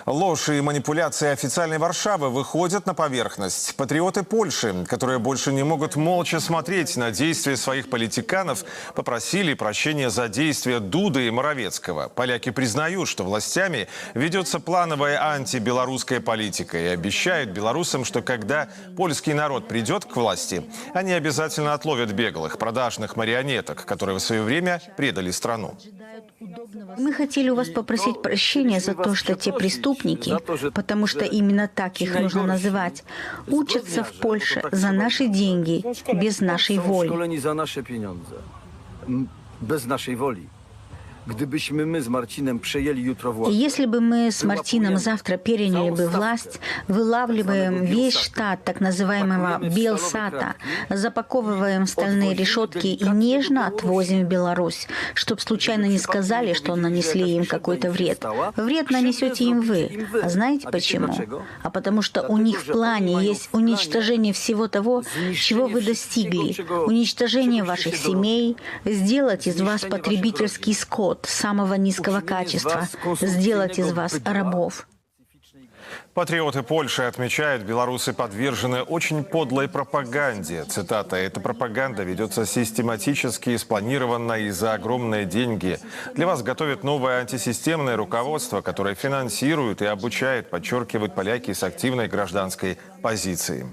Ложь и манипуляции официальной Варшавы выходят на поверхность. Патриоты Польши, которые больше не могут молча смотреть на действия своих политиканов, попросили прощения за действия Дуды и Моровецкого. Поляки признают, что властями ведется плановая антибелорусская политика и обещают белорусам, что когда польский народ придет к власти, они обязательно отловят беглых, продажных марионеток, которые в свое время предали страну. Мы хотели у вас попросить прощения за то, что те преступники, потому что именно так их нужно называть, учатся в Польше за наши деньги, без нашей воли. Если бы мы с Мартином завтра переняли бы власть, вылавливаем весь штат так называемого Белсата, запаковываем в стальные решетки и нежно отвозим в Беларусь, чтобы случайно не сказали, что нанесли им какой-то вред. Вред нанесете им вы. А знаете почему? А потому что у них в плане есть уничтожение всего того, чего вы достигли, уничтожение ваших семей, сделать из вас потребительский скот самого низкого качества, сделать из вас рабов. Патриоты Польши отмечают, белорусы подвержены очень подлой пропаганде. Цитата: «Эта пропаганда ведется систематически и спланированно и за огромные деньги. Для вас готовят новое антисистемное руководство, которое финансирует и обучает», подчеркивают поляки с активной гражданской позицией.